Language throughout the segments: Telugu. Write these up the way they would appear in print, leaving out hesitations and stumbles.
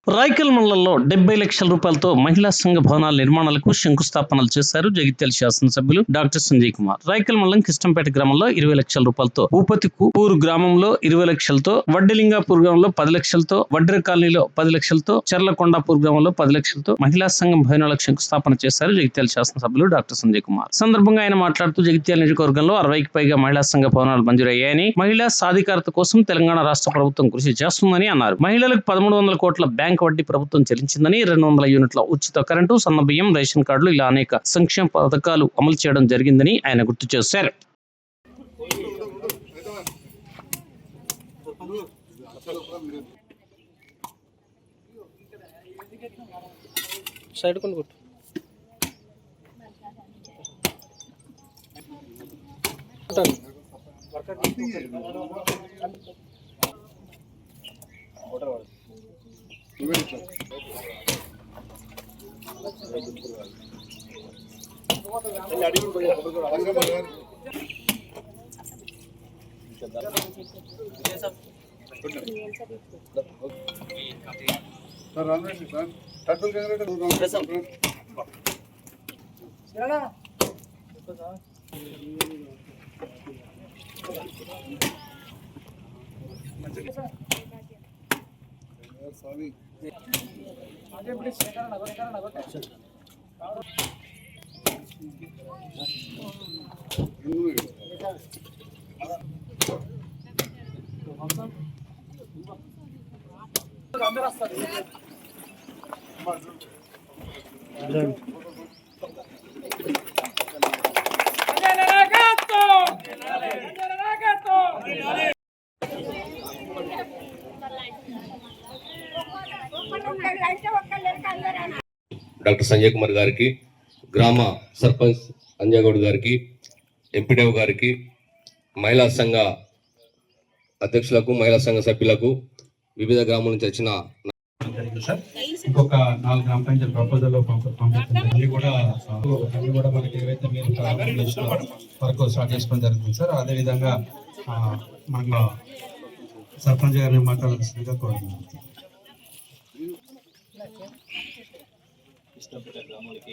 రాయకల్ మండలంలో 70 లక్షల రూపాయలతో మహిళా సంఘ భవనాల నిర్మాణాలకు శంకుస్థాపనలు చేశారు జగిత్యాల శాసనసభ్యులు డాక్టర్ సంజయ్ కుమార్. రాయకల్ మండలం కిష్టంపేట గ్రామంలో 20 లక్షల రూపాయలతో, ఊపతిపూర్ గ్రామంలో 20 లక్షలతో, వడ్డిలింగాపూర్ గ్రామంలో 10 లక్షలతో, వడ్డెర కాలనీలో 10 లక్షలతో, చర్లకొండాపూర్ గ్రామంలో 10 లక్షలతో మహిళా సంఘం భవనాలకు శంకుస్థాపన చేశారు జగిత్యాల శాసనసభ్యులు డాక్టర్ సంజయ్ కుమార్. సందర్భంగా ఆయన మాట్లాడుతూ జగిత్యాల నియోజకవర్గంలో 60కి పైగా మహిళా సంఘ భవనాలు మంజూరయ్యాయని, మహిళా సాధికారత కోసం తెలంగాణ రాష్ట్ర ప్రభుత్వం కృషి చేస్తుందని అన్నారు. మహిళలకు 1300 కోట్ల బ్యాంక్ వడ్డీ ప్రభుత్వం చెల్లించిందని, 200 యూనిట్ల ఉచిత కరెంటు, సన్నబియ్యం, రేషన్ కార్డులు ఇలా అనేక సంక్షేమ పథకాలు అమలు చేయడం జరిగిందని ఆయన గుర్తు చేశారు. డాక్టర్ సంజయ్ కుమార్ గారికి, గ్రామ సర్పంచ్ అంజయ్ గౌడ్ గారికి, ఎంపీడీఓ గారికి, మహిళా సంఘ అధ్యక్షులకు, మహిళా సంఘ సభ్యులకు, వివిధ గ్రామాల నుంచి వచ్చిన ఇంకొక 4 గ్రామ పంచాయతీ ప్రపోజల్ పంపించారు. కూడా మనకి ఏవైతే మీరు వరకు స్టార్ట్ చేసుకోవడం జరుగుతుంది సార్. అదేవిధంగా మనకు సర్పంచ్ గారిని మాట్లాడాల్సిందిగా కోరుతున్నాను. ఇష్టంపేట గ్రామానికి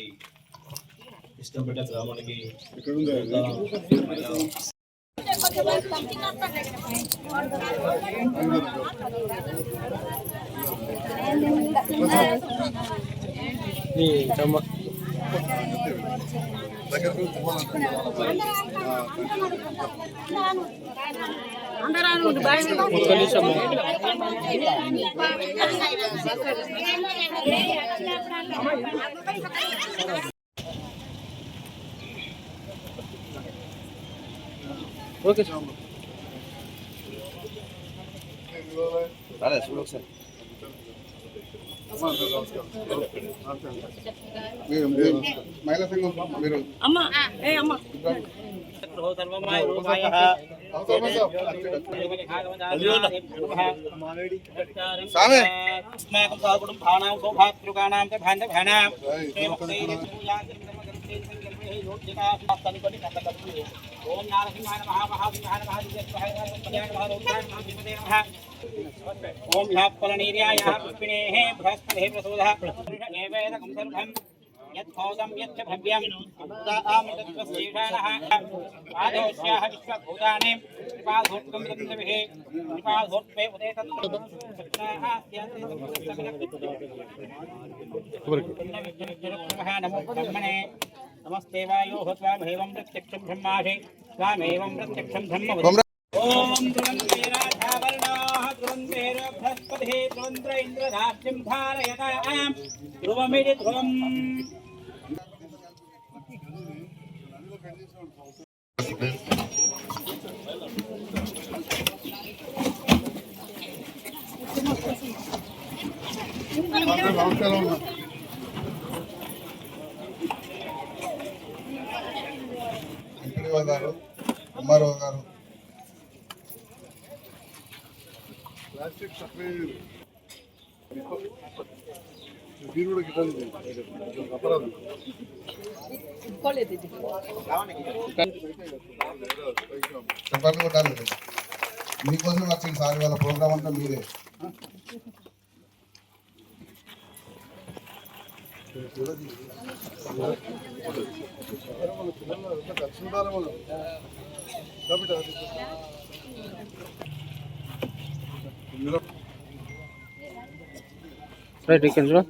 ఓకే సార్. మహిళా సంఘం మీరు ఓం నారసింహాయ మహామహాసింహాయ ఓం యాపలనీర్యాయ పుష్పిణేః బృహస్పతిః ప్రసూదః ఏవేదకం సర్వం యత్ఖోదం యచ్చ భవ్యం అమృతామృతత్వశేషానః ఆదోష్యాః విశ్వభూతాని కృపాధూర్తం దందవిః కృపాధూర్తే ఉదేతత్వః నమో బ్రహ్మణే నమస్తే వాయో త్వామేవం ప్రత్యక్షం బ్రహ్మాసి త్వామేవం ప్రత్యక్షం బ్రహ్మ. ఓం ధ్రువంద్రేరాధావర్ణాః ధ్రువంద్రేర బృహస్పతిః ధ్రువంద్ర ఇంద్రధాత్యం ధారయతాం ధ్రువమిది ధ్రువం. ఎంపీడీఓ గారు, ఎంఆర్ఓ గారు, ప్లాస్టిక్ సప్లై మీరు కూడా గిట్టాలి అపరాధం చెప్పాలి కొట్టాలి. మీకోసం వచ్చింది సార్, వాళ్ళ ప్రోగ్రామ్ అంతా మీరే. రైట్ ఇక్కడ చూడు.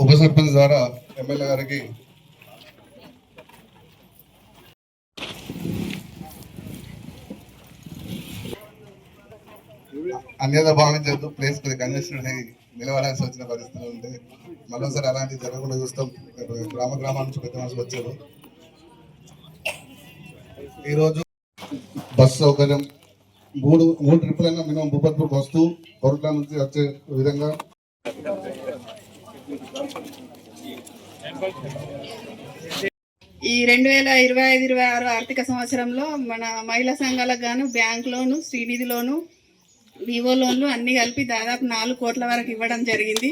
ఉప సర్పంచ్ ద్వారా ఎమ్మెల్యే గారికి అన్యత భావించద్దు. ప్లేస్ కొద్దిగా కంజెస్టెడ్ అయ్యి నిలబడాల్సి వచ్చిన పరిస్థితులు ఉంటే మరోసారి అలాంటివి జరగకుండా చూస్తాం. గ్రామాల నుంచి పెద్ద మనుషులు వచ్చారు. ఈరోజు బస్ సౌకర్యం మూడు ట్రిప్పులైనా మినిమం భూపత్పూర్ వస్తూ కోరుట్ల నుంచి వచ్చే విధంగా ఈ 2025-26 ఆర్థిక సంవత్సరంలో మన మహిళా సంఘాలకు గాను బ్యాంక్ లోను, శ్రీనిధి లోను, వివో లోన్లు అన్ని కలిపి దాదాపు 4 కోట్ల వరకు ఇవ్వడం జరిగింది.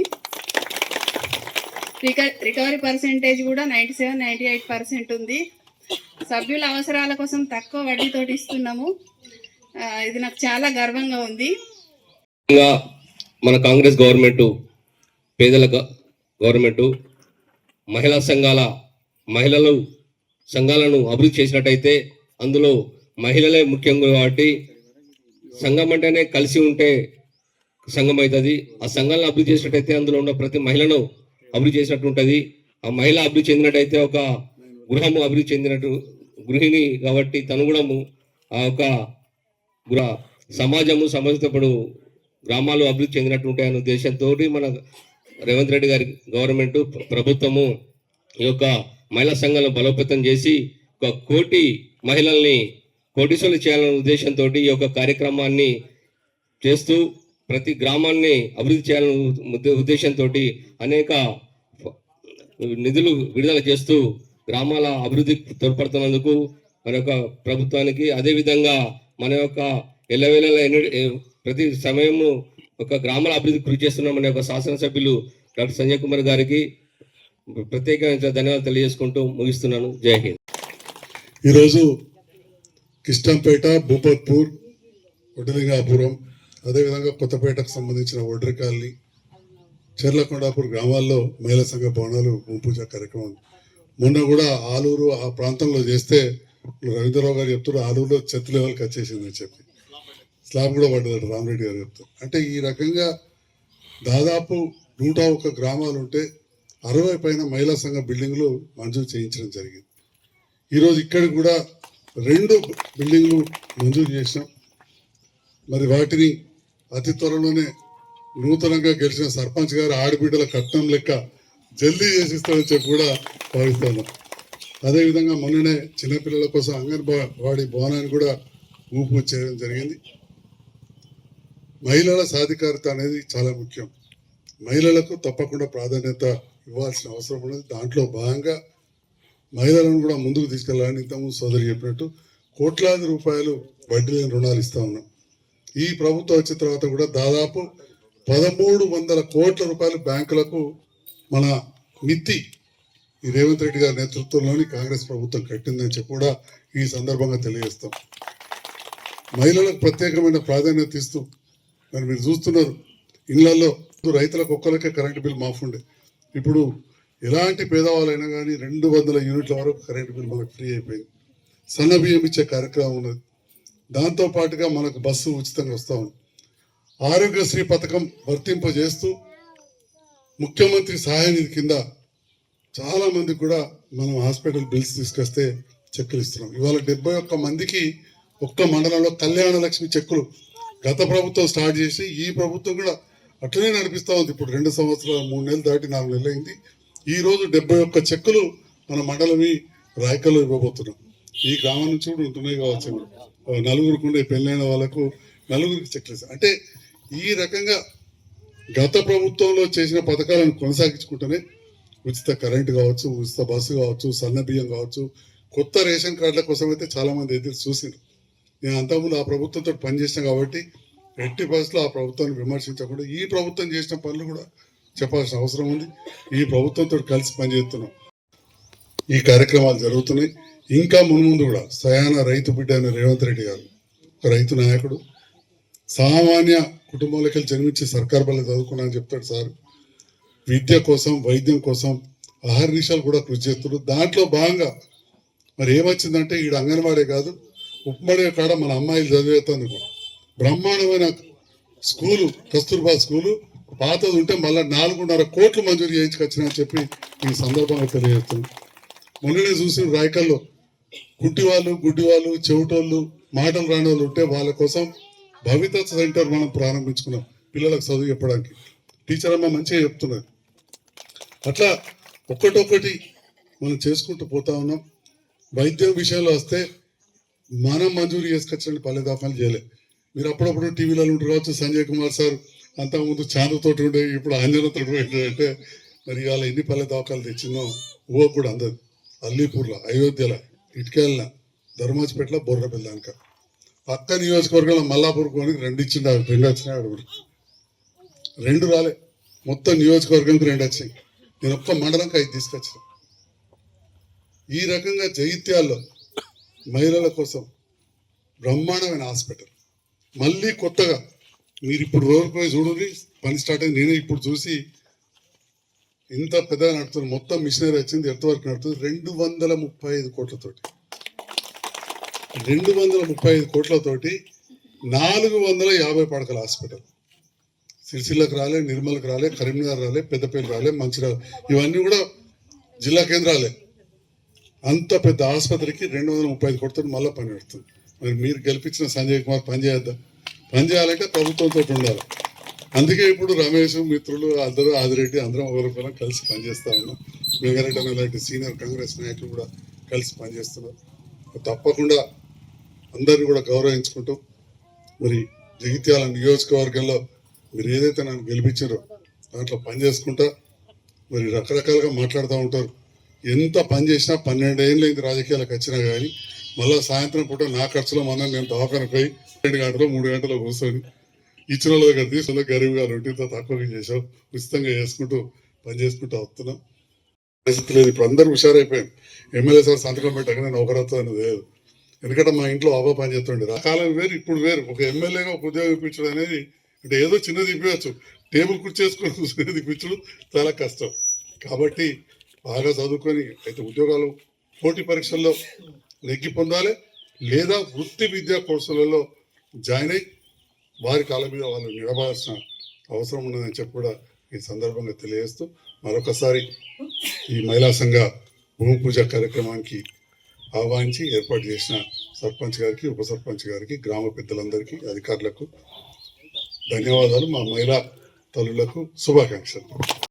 రికవరీ పర్సెంటేజ్ కూడా 97-98% ఉంది. సభ్యుల అవసరాల కోసం తక్కువ వడ్డీతోటి ఇస్తున్నాము. ఇది నాకు చాలా గర్వంగా ఉంది. మన కాంగ్రెస్ గవర్నమెంట్, పేదల గవర్నమెంట్ మహిళలు సంఘాలను అభివృద్ధి చేసినట్టయితే అందులో మహిళలే ముఖ్యంగా కాబట్టి సంఘం అంటేనే కలిసి ఉంటే సంఘం అవుతుంది. ఆ సంఘాలను అభివృద్ధి చేసినట్టయితే అందులో ఉన్న ప్రతి మహిళను అభివృద్ధి చేసినట్టు ఉంటుంది. ఆ మహిళ అభివృద్ధి చెందినట్టయితే ఒక గృహము అభివృద్ధి చెందినట్టు, గృహిణి కాబట్టి తను కూడా ఆ యొక్క సమాజంతో గ్రామాలు అభివృద్ధి చెందినట్టు ఉంటాయనే ఉద్దేశంతో మన రేవంత్ రెడ్డి గారి గవర్నమెంట్ ప్రభుత్వము ఈ యొక్క మహిళా సంఘాలను బలోపేతం చేసి 1 కోటి మహిళల్ని కోటీశ్వరులు చేయాలనే ఉద్దేశంతో ఈ యొక్క కార్యక్రమాన్ని చేస్తూ ప్రతి గ్రామాన్ని అభివృద్ధి చేయాలనే ఉద్దేశంతో అనేక నిధులు విడుదల చేస్తూ గ్రామాల అభివృద్ధికి తోడ్పడుతున్నందుకు మన యొక్క ప్రభుత్వానికి, అదేవిధంగా మన యొక్క ఎల్లవేళలా ప్రతి సమయము ఒక గ్రామాల అభివృద్ధి కృషి చేస్తున్నాం మన యొక్క శాసనసభ్యులు డాక్టర్ సంజయ్ కుమార్ గారికి ప్రత్యేకంగా ధన్యవాదాలు తెలియజేసుకుంటూ ముగిస్తున్నాను. జై హింద్. ఈరోజు కిష్టంపేట, భూపత్పూర్, వడ్డలింగాపురం, అదేవిధంగా కొత్తపేటకు సంబంధించిన ఒడ్రి కాలనీ, చెర్లకొండాపూర్ గ్రామాల్లో మహిళా సంఘ భవనాలు భూమి పూజ కార్యక్రమం మొన్న కూడా ఆలూరు ఆ ప్రాంతంలో చేస్తే రవీంద్రరావు గారు చెప్తున్నారు ఆలూరులో చెత్త లెవెల్కి వచ్చేసిందని చెప్పి స్లాబ్ కూడా పడ్డదట రామరెడ్డి గారు చెప్తారు. అంటే ఈ రకంగా దాదాపు 101 గ్రామాలు ఉంటే 60 పైన మహిళా సంఘ బిల్డింగ్లు మంజూరు చేయించడం జరిగింది. ఈరోజు ఇక్కడ కూడా 2 బిల్డింగ్లు మంజూరు చేసినాం. మరి వాటిని అతి త్వరలోనే నూతనంగా గెలిచిన సర్పంచ్ గారు ఆడబిడ్డల కట్నం లెక్క జల్దీ చేసిస్తామని చెప్పి కూడా భావిస్తున్నాం. అదేవిధంగా మొన్ననే చిన్నపిల్లల కోసం అంగన్వాడీ భవనాన్ని కూడా ఊపు చేయడం జరిగింది. మహిళల సాధికారత అనేది చాలా ముఖ్యం. మహిళలకు తప్పకుండా ప్రాధాన్యత ఇవ్వాల్సిన అవసరం ఉన్నది. దాంట్లో భాగంగా మహిళలను కూడా ముందుకు తీసుకెళ్లాలని ఇంతకుముందు సోదరి చెప్పినట్టు కోట్లాది రూపాయలు వడ్డీ లేని రుణాలు ఇస్తా ఉన్నాం. ఈ ప్రభుత్వం వచ్చిన తర్వాత కూడా దాదాపు 1300 కోట్ల రూపాయలు బ్యాంకులకు మన మిత్తి ఈ రేవంత్ రెడ్డి గారి నేతృత్వంలోని కాంగ్రెస్ ప్రభుత్వం కట్టిందని చెప్పి కూడా ఈ సందర్భంగా తెలియజేస్తాం. మహిళలకు ప్రత్యేకమైన ప్రాధాన్యత ఇస్తూ మరి మీరు చూస్తున్నారు ఇళ్లలో రైతులకు ఒక్కరికే కరెంటు బిల్ మాఫ్ ఉండే, ఇప్పుడు ఎలాంటి పేదవాళ్ళైనా కానీ 200 యూనిట్ల వరకు కరెంటు బిల్ మనకు ఫ్రీ అయిపోయింది. సన్న బియ్యం ఇచ్చే కార్యక్రమం ఉన్నది. దాంతో పాటుగా మనకు బస్సు ఉచితంగా వస్తూ ఉంది. ఆరోగ్యశ్రీ పథకం వర్తింపజేస్తూ ముఖ్యమంత్రి సహాయ నిధి కింద చాలా మందికి కూడా మనం హాస్పిటల్ బిల్స్ తీసుకొస్తే చెక్కులు ఇస్తున్నాం. ఇవాళ 71 మందికి ఒక్క మండలంలో కళ్యాణ లక్ష్మి చెక్కులు గత ప్రభుత్వం స్టార్ట్ చేసి ఈ ప్రభుత్వం కూడా అట్లనే నడిపిస్తూ ఉంది. ఇప్పుడు 2 సంవత్సరాలు 3 నెలలు దాటి 4 నెలలు అయింది. ఈ రోజు 71 చెక్కులు మన మండలమి రాయకల్లో ఇవ్వబోతున్నాం. ఈ గ్రామం నుంచి కూడా ఉంటున్నాయి కావచ్చు. 4 ఉండే పెళ్ళైన వాళ్ళకు 4 చెక్కులు ఇస్తాం. అంటే ఈ రకంగా గత ప్రభుత్వంలో చేసిన పథకాలను కొనసాగించుకుంటూనే ఉచిత కరెంటు కావచ్చు, ఉచిత బస్సు కావచ్చు, సన్న బియ్యం కావచ్చు, కొత్త రేషన్ కార్డుల కోసం అయితే చాలా మంది ఎదురు చూసిండ్రు. నేను అంతకుముందు ఆ ప్రభుత్వంతో పనిచేసాను కాబట్టి ఎట్టి పరిస్థితుల్లో ఆ ప్రభుత్వాన్ని విమర్శించకుండా ఈ ప్రభుత్వం చేసిన పనులు కూడా చెప్పాల్సిన అవసరం ఉంది. ఈ ప్రభుత్వంతో కలిసి పనిచేస్తున్నాం. ఈ కార్యక్రమాలు జరుగుతున్నాయి. ఇంకా మున్ముందు కూడా సయాన రైతు బిడ్డ అయిన రేవంత్ రెడ్డి గారు రైతు నాయకుడు, సామాన్య కుటుంబంలోకి వెళ్ళి జన్మించి సర్కార్ బల్ల చదువుకున్నా అని చెప్తాడు సార్. విద్య కోసం, వైద్యం కోసం అహర్నిశలు కూడా కృషి చేస్తున్నారు. దాంట్లో భాగంగా మరి ఏమొచ్చిందంటే ఈడ అంగన్వాడే కాదు, ఉప్పమడే కాడ మన అమ్మాయిలు చదివేతందుకు బ్రహ్మాండమైన స్కూలు, కస్తూర్బా స్కూలు పాతది ఉంటే మళ్ళీ 4.5 కోట్లు మంజూరు చేయించుకొచ్చినా అని చెప్పి ఈ సందర్భంగా తెలియజేస్తున్నాం. మొన్ననే చూసిన రాయకల్లో గుడ్డివాళ్ళు, చెవిటోళ్ళు, మాటలు రాని వాళ్ళు ఉంటే వాళ్ళ కోసం భవిత సెంటర్ మనం ప్రారంభించుకున్నాం. పిల్లలకు చదువు చెప్పడానికి టీచర్ అమ్మ మంచిగా చెప్తున్నది. అట్లా ఒక్కటొక్కటి మనం చేసుకుంటూ పోతా ఉన్నాం. వైద్యం విషయంలో వస్తే మనం మంజూరు చేసుకొచ్చిన పల్లె దాఖలు చేయలే. మీరు అప్పుడప్పుడు టీవీలలో ఉంటారు కావచ్చు. సంజయ్ కుమార్ సార్ అంతకుముందు చాంద్రతోటి ఉండే, ఇప్పుడు ఆంజనేయతోటి అంటే మరి ఇవాళ ఎన్ని పల్లె దాఖలు తెచ్చిందో ఊహ కూడా అందదు. అల్లీపూర్లో, అయోధ్యలో, ఇటుకేళ్ళ, ధర్మాజిపేటలో, బొర్రబెల్లాక పక్క నియోజకవర్గంలో మల్లాపూర్ కొని 2 ఇచ్చిండు. 2 వచ్చినాయి. అడుగుడు 2 రాలే, మొత్తం నియోజకవర్గానికి 2 వచ్చినాయి. నేను ఒక్క మండలంకి 5 తీసుకొచ్చిన. ఈ రకంగా జగిత్యాల్లో మహిళల కోసం బ్రహ్మాండమైన హాస్పిటల్. మళ్ళీ కొత్తగా మీరు ఇప్పుడు రోజుకు పోయి చూడండి, పని స్టార్ట్ అయింది. నేనే ఇప్పుడు చూసి ఇంత పెద్దగా నడుతుంది. మొత్తం మిషనరీ వచ్చింది, ఎంతవరకు నడుతుంది? 235 కోట్లతోటి 235 కోట్లతోటి 450 పడకల హాస్పిటల్. సిరిసిల్లకు రాలే, నిర్మల్కి రాలే, కరీంనగర్ రాలే, పెద్దపల్లి రాలే, మంచిర్యాల, ఇవన్నీ కూడా జిల్లా కేంద్రాలే. అంత పెద్ద ఆసుపత్రికి 235 కోట్లతో మళ్ళీ పని పెడుతుంది. మరి మీరు గెలిపించిన సంజయ్ కుమార్ పని చేద్దాం. పని చేయాలంటే ప్రభుత్వంతో ఉండాలి. అందుకే ఇప్పుడు రమేష్, మిత్రులు అందరూ, ఆదిరెడ్డి అందరం ఒకరికొకరం కలిసి పనిచేస్తా ఉన్నాం. వెంకరెడ్డి లాంటి సీనియర్ కాంగ్రెస్ నాయకులు కూడా కలిసి పనిచేస్తున్నారు. తప్పకుండా అందరినీ కూడా గౌరవించుకుంటూ మరి జగిత్యాల నియోజకవర్గంలో మీరు ఏదైతే నన్ను గెలిపించారో దాంట్లో పని చేసుకుంటా మరి రకరకాలుగా మాట్లాడుతూ ఉంటారు. ఎంత పని చేసినా 12 ఏళ్ళు అయింది రాజకీయాలకు వచ్చినా కానీ మళ్ళీ సాయంత్రం పూట నా ఖర్చులో మనం నేను దవాఖానకు పోయి 2 గంటలు 3 గంటలు కూర్చొని ఇచ్చిన వాళ్ళ దగ్గర తీసుకున్న గరీబ్గా రొట్టితో తక్కువగా చేసాం, ఉచితంగా చేసుకుంటూ పని చేసుకుంటూ వస్తున్నాం. పరిస్థితి లేదు. ఇప్పుడు అందరూ హుషారైపోయాం. ఎమ్మెల్యే సార్ సంతకం పెట్టగానే నౌకరత్వం అనేది లేదు. ఎందుకంటే మా ఇంట్లో అవ్వ పని చేస్తుండే. ఆ కాలం వేరు, ఇప్పుడు వేరు. ఒక ఎమ్మెల్యేగా ఒక ఉద్యోగం ఇప్పించడం అనేది అంటే ఏదో చిన్నది ఇప్పించవచ్చు, టేబుల్ కుర్చేసుకొని కూర్చునేది ఇప్పించడం చాలా కష్టం. కాబట్టి బాగా చదువుకొని అయితే ఉద్యోగాలు, పోటీ పరీక్షల్లో నెగ్గి పొందాలి, లేదా వృత్తి విద్యా కోర్సులలో జాయిన్ అయ్యి వారి కాళ్ళ మీద వాళ్ళు నిలబడాల్సిన అవసరం ఉన్నదని చెప్పి కూడా ఈ సందర్భంగా తెలియజేస్తూ మరొకసారి ఈ మహిళా సంఘ భూమి పూజ కార్యక్రమానికి ఆహ్వానించి ఏర్పాటు చేసిన సర్పంచ్ గారికి, ఉప సర్పంచ్ గారికి, గ్రామ పెద్దలందరికీ, అధికారులకు ధన్యవాదాలు. మా మహిళా తల్లులకు శుభాకాంక్షలు.